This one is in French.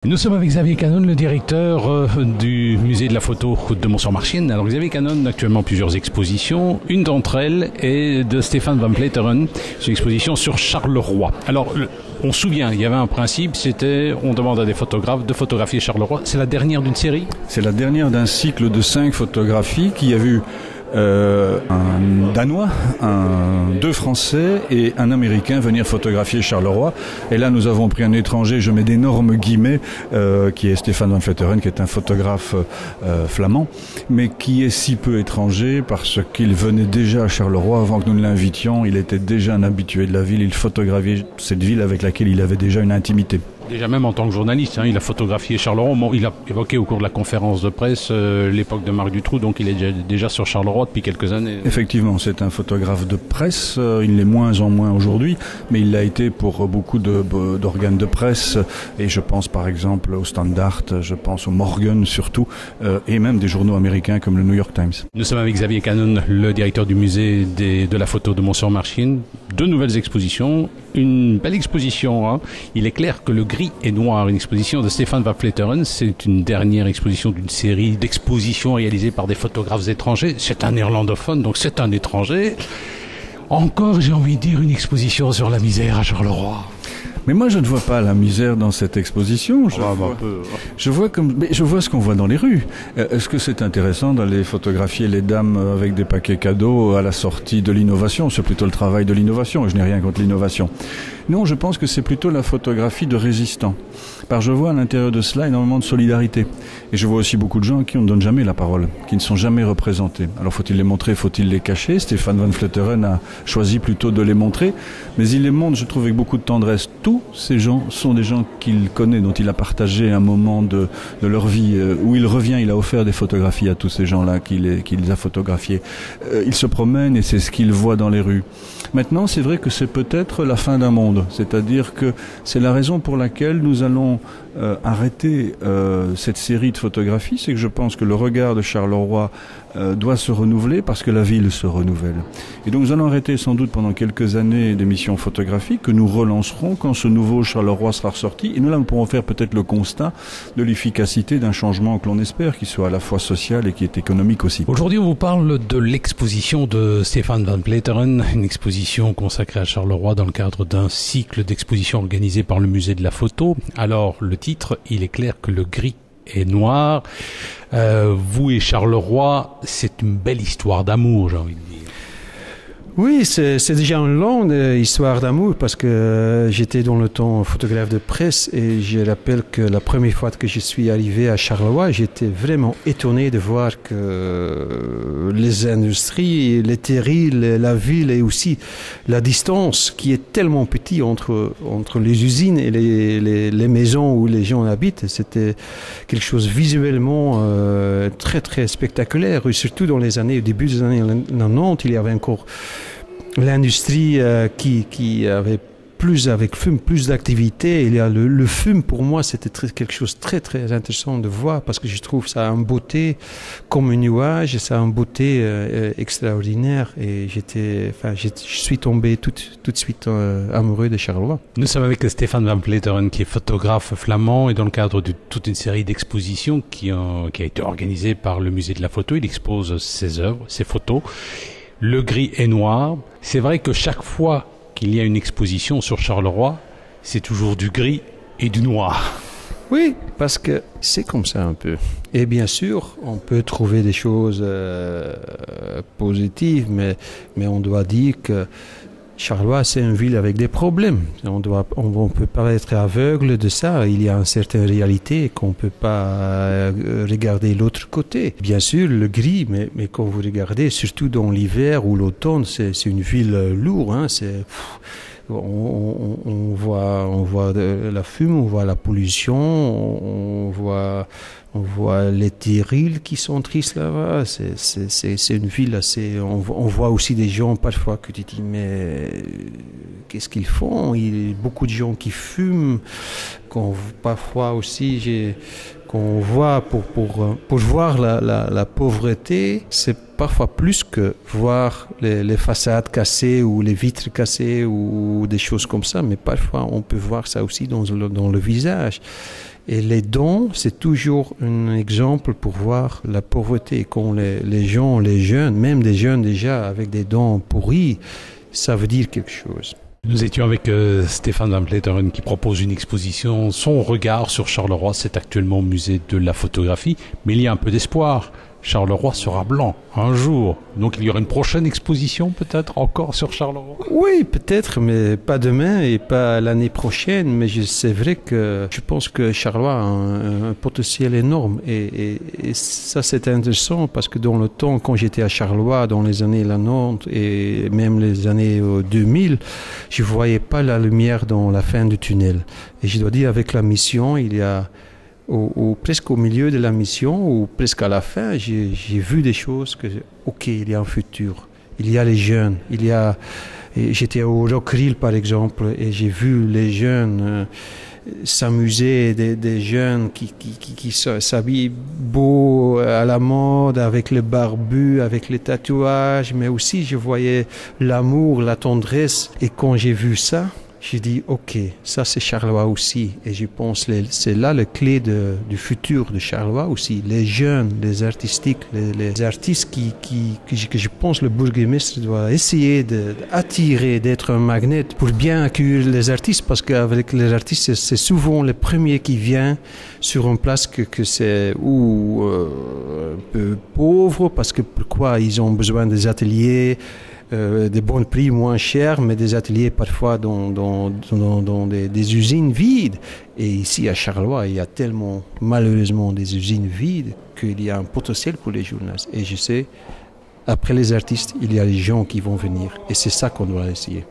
Nous sommes avec Xavier Cannon, le directeur du musée de la photo de Mont-sur-Marchienne. Alors Xavier Cannon, actuellement plusieurs expositions. Une d'entre elles est de Stefan van Vleeteren, c'est une exposition sur Charleroi. Alors on se souvient, il y avait un principe, c'était on demande à des photographes de photographier Charleroi. C'est la dernière d'une série ? C'est la dernière d'un cycle de 5 photographies qui a vu un Danois, deux Français et un Américain venir photographier Charleroi. Et là, nous avons pris un étranger, je mets d'énormes guillemets, qui est Stefan van Vleeteren, qui est un photographe flamand, mais qui est si peu étranger parce qu'il venait déjà à Charleroi avant que nous ne l'invitions. Il était déjà un habitué de la ville, il photographiait cette ville avec laquelle il avait déjà une intimité. Déjà même en tant que journaliste, il a photographié Charleroi. Bon, il a évoqué au cours de la conférence de presse l'époque de Marc Dutroux, donc il est déjà sur Charleroi depuis quelques années. Effectivement, c'est un photographe de presse. Il l'est moins en moins aujourd'hui, mais il l'a été pour beaucoup d'organes de presse. Et je pense par exemple au Standard, je pense au Morgan surtout, et même des journaux américains comme le New York Times. Nous sommes avec Xavier Cannon, le directeur du musée de la photo de Mont-sur-Marchienne. 2 nouvelles expositions, une belle exposition. Il est clair que le gris et noir, une exposition de Stefan van Vleeteren, c'est une dernière exposition d'une série d'expositions réalisées par des photographes étrangers. C'est un néerlandophone, donc c'est un étranger. Encore, j'ai envie de dire, une exposition sur la misère à Charleroi. Mais moi, je ne vois pas la misère dans cette exposition. Je vois ce qu'on voit dans les rues. Est-ce que c'est intéressant d'aller photographier les dames avec des paquets cadeaux à la sortie de l'innovation? C'est plutôt le travail de l'innovation, et je n'ai rien contre l'innovation. Non, je pense que c'est plutôt la photographie de résistants. Parce que je vois à l'intérieur de cela énormément de solidarité. Et je vois aussi beaucoup de gens à qui on ne donne jamais la parole, qui ne sont jamais représentés. Alors faut-il les montrer, faut-il les cacher? Stéphane van Vleeteren a choisi plutôt de les montrer, mais il les montre, je trouve, avec beaucoup de tendresse. Tous ces gens sont des gens qu'il connaît, dont il a partagé un moment de leur vie, où il revient, il a offert des photographies à tous ces gens-là qu'il a photographiés. Il se promène et c'est ce qu'il voit dans les rues. Maintenant, c'est vrai que c'est peut-être la fin d'un monde, c'est-à-dire que c'est la raison pour laquelle nous allons arrêter cette série de photographies, c'est que je pense que le regard de Charleroi doit se renouveler parce que la ville se renouvelle. Et donc nous allons arrêter sans doute pendant quelques années d'émissions photographiques que nous relancerons quand ce nouveau Charleroi sera ressorti. Et nous là, nous pourrons faire peut-être le constat de l'efficacité d'un changement que l'on espère, qui soit à la fois social et qui est économique aussi. Aujourd'hui, on vous parle de l'exposition de Stefan van Vleeteren, une exposition consacrée à Charleroi dans le cadre d'un cycle d'expositions organisé par le musée de la photo. Alors, le titre, il est clair que le gris et noir. Vous et Charleroi, c'est une belle histoire d'amour, j'ai envie de dire. Oui, c'est déjà une longue histoire d'amour parce que j'étais dans le temps photographe de presse et je rappelle que la première fois que je suis arrivé à Charleroi, j'étais vraiment étonné de voir que les industries, les terrils, la ville et aussi la distance qui est tellement petite entre les usines et les maisons où les gens habitent, c'était quelque chose visuellement très très spectaculaire, et surtout dans les années, au début des années 90, il y avait encore l'industrie qui avait plus avec fume, plus d'activité. Il y a le fume, pour moi, c'était quelque chose de très, très intéressant de voir parce que je trouve ça a une beauté comme un nuage, ça a une beauté extraordinaire. Et je suis tombé tout de suite amoureux de Charleroi. Nous sommes avec Stefan van Vleeteren, qui est photographe flamand et dans le cadre de toute une série d'expositions qui a été organisée par le musée de la photo. Il expose ses œuvres, ses photos. Le gris et noir. C'est vrai que chaque fois qu'il y a une exposition sur Charleroi, c'est toujours du gris et du noir. Oui, parce que c'est comme ça un peu. Et bien sûr, on peut trouver des choses positives, mais on doit dire que Charleroi, c'est une ville avec des problèmes. On peut pas être aveugle de ça. Il y a une certaine réalité qu'on peut pas regarder l'autre côté. Bien sûr, le gris, mais quand vous regardez, surtout dans l'hiver ou l'automne, c'est une ville lourde. On voit la fume, on voit la pollution, on voit les terrils qui sont tristes là-bas. C'est une ville assez. On voit aussi des gens parfois que tu dis mais qu'est-ce qu'ils font? Il y a beaucoup de gens qui fument. Parfois aussi qu'on voit pour voir la pauvreté, c'est parfois plus que voir les façades cassées ou les vitres cassées ou des choses comme ça, mais parfois on peut voir ça aussi dans le visage. Et les dons, c'est toujours un exemple pour voir la pauvreté. Quand les gens, les jeunes, même des jeunes déjà avec des dons pourris, ça veut dire quelque chose. Nous étions avec Stéphane Van Vleteren qui propose une exposition. Son regard sur Charleroi, c'est actuellement au musée de la photographie, mais il y a un peu d'espoir. Charleroi sera blanc un jour. Donc il y aura une prochaine exposition peut-être encore sur Charleroi. Oui, peut-être, mais pas demain et pas l'année prochaine. Mais c'est vrai que je pense que Charleroi a un potentiel énorme. Et ça, c'est intéressant parce que dans le temps, quand j'étais à Charleroi, dans les années 90 et même les années 2000, je voyais pas la lumière dans la fin du tunnel. Et je dois dire, avec la mission, il y a... presque au milieu de la mission, ou presque à la fin, j'ai vu des choses que, ok, il y a un futur. Il y a les jeunes. J'étais au Rockrill, par exemple, et j'ai vu les jeunes s'amuser, des jeunes qui s'habillent beau, à la mode, avec le barbu, avec les tatouages, mais aussi je voyais l'amour, la tendresse. Et quand j'ai vu ça, j'ai dit, ok, ça c'est Charleroi aussi. Et je pense que c'est là la clé du futur de Charleroi aussi. Les jeunes, les artistiques, les artistes que je pense le bourgmestre doit essayer d'attirer, d'être un magnet pour bien accueillir les artistes. Parce qu'avec les artistes, c'est souvent les premiers qui viennent sur une place que c'est un peu pauvre. Parce que pourquoi ils ont besoin des ateliers, des bons prix moins chers, mais des ateliers parfois dans des usines vides. Et ici à Charleroi, il y a tellement malheureusement des usines vides qu'il y a un potentiel pour les journalistes. Et je sais, après les artistes, il y a les gens qui vont venir. Et c'est ça qu'on doit essayer.